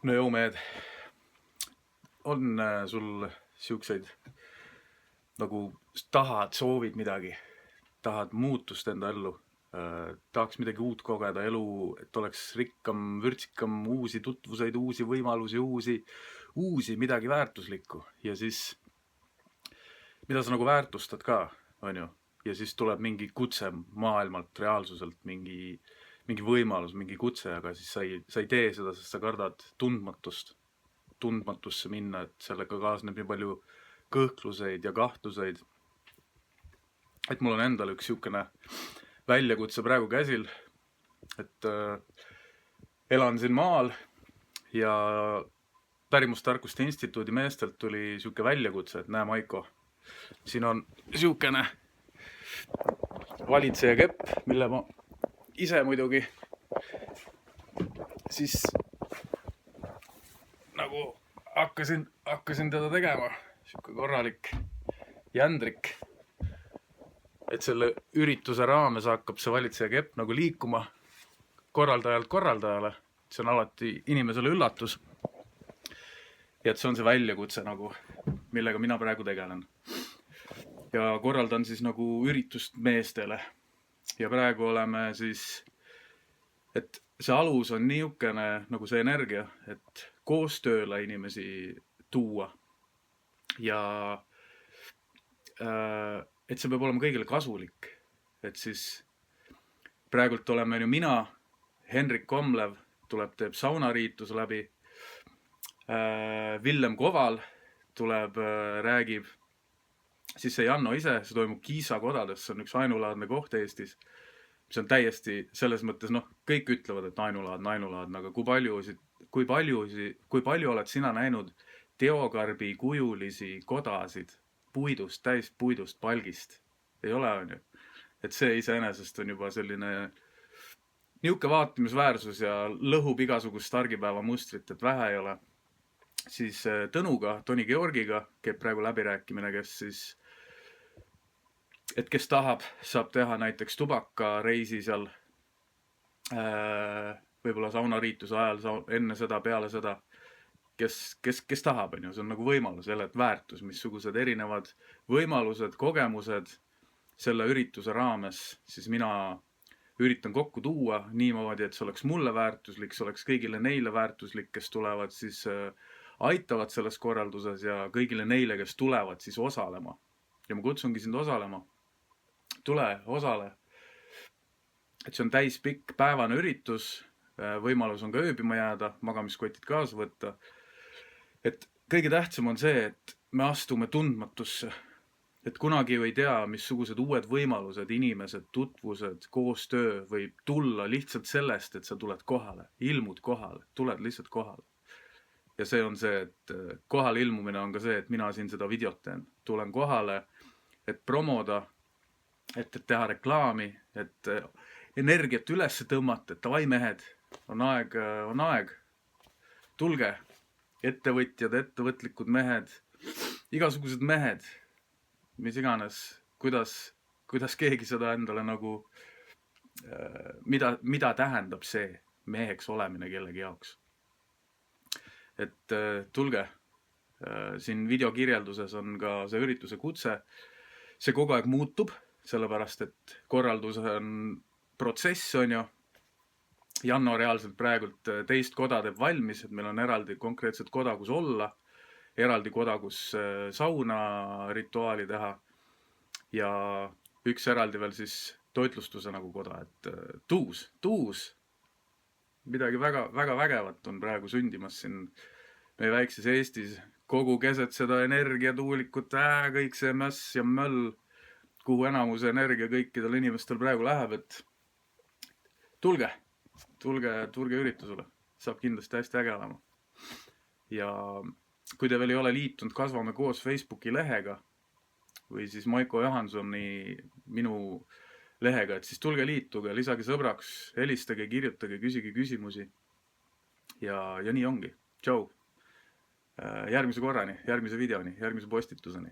No jõumehed, on sul siukseid nagu soovid midagi, tahad muutust enda ellu, tahaks midagi uut kogeda, elu, et oleks rikkam, vürtsikam, uusi tutvuseid, uusi võimalusi, uusi midagi väärtuslikku ja siis, mida sa nagu väärtustad ka, on ju, ja siis tuleb mingi kutse maailmalt, reaalsuselt, mingi võimalus, mingi kutse, aga siis sa ei tee seda, sest sa kardad tundmatusse minna, et sellega kaasneb nii palju kõhkluseid ja kahtluseid. Et mul on endal üks siukene väljakutse praegu käsil, et elan siin maal ja Pärimustarkuste Instituudi meestelt tuli siuke väljakutse, et näe, Maiko, siin on siukene valitseja kepp, mille ma ise muidugi siis nagu hakkasin teda tegema, siuke korralik jändrik. Et selle ürituse raames hakkab see valitseja kepp nagu liikuma korraldajalt korraldajale. See on alati inimesele üllatus. Ja et see on see väljakutse nagu, millega mina praegu tegelen. Ja korraldan siis nagu üritust meestele. Ja praegu oleme siis, et see alus on niisugune nagu see energia, et koostööle inimesi tuua. Ja et see peab olema kõigile kasulik. Et siis praegult oleme ju mina, Henrik Komlev tuleb, teeb saunariitus läbi. Villem Koval tuleb, räägib. Siis see Janno ise, see toimub Kiisa kodades, see on üks ainulaadne koht Eestis. See on täiesti selles mõttes, kõik ütlevad, et ainulaadne, aga kui palju oled sina näinud teokarbi kujulisi kodasid puidust, täis puidust, palgist? Ei ole, on ju. Et see iseenesest on juba selline niuke vaatimisväärsus ja lõhub igasugust argipäeva mustrit, et vähe ei ole. Siis Tõnuga, Toni Georgiga käib praegu läbirääkimine, kes tahab, saab teha näiteks tubakareisi seal võib-olla saunariituse ajal, enne seda, peale seda, kes tahab, on ju, see on nagu võimalus, jälle, et väärtus, missugused erinevad võimalused, kogemused selle ürituse raames, siis mina üritan kokku tuua niimoodi, et see oleks mulle väärtuslik, see oleks kõigile neile väärtuslik, kes tulevad siis aitavad selles korralduses ja kõigile neile, kes tulevad siis osalema. Ja ma kutsungi sind osalema. Tule, osale. Et see on täispikk päevane üritus, võimalus on ka ööbima jääda, magamiskotid kaasa võtta. Et kõige tähtsam on see, et me astume tundmatusse. Et kunagi ei tea, missugused uued võimalused, inimesed, tutvused, koostöö võib tulla lihtsalt sellest, et sa tuled kohale, ilmud kohale, tuled lihtsalt kohale. Ja see on see, et kohale ilmumine on ka see, et mina siin seda videot teen. Tulen kohale, et promoda, et teha reklaami, et energiat üles tõmmata, et davai mehed, on aeg. Tulge, ettevõtjad, ettevõtlikud mehed, igasugused mehed, mis iganes, kuidas keegi seda endale nagu, mida tähendab see meheks olemine kellegi jaoks. Et tulge, siin videokirjelduses on ka see ürituse kutse, see kogu aeg muutub, sellepärast, et korraldus on protsess, on ju. Janno reaalselt praegult teist koda teeb valmis, et meil on eraldi konkreetset koda, kus olla, eraldi koda, kus sauna rituaali teha ja üks eraldi veel siis toitlustuse nagu koda, et tuus. Midagi väga, väga vägevat on praegu sündimas siin meie väikses Eestis, kogu keset seda energiatuulikut, kõik see mäss ja möll, kuhu enamus energia kõikidel inimestel praegu läheb, et tulge üritusele, saab kindlasti hästi äge olema. Ja kui te veel ei ole liitunud Kasvame koos Facebooki lehega või siis Maiko Johansoni minu lehega, et siis tulge liituge, lisage sõbraks, helistage, kirjutage, küsige küsimusi. Ja nii ongi. Tšau. Järgmise korrani, järgmise videoni, järgmise postituseni.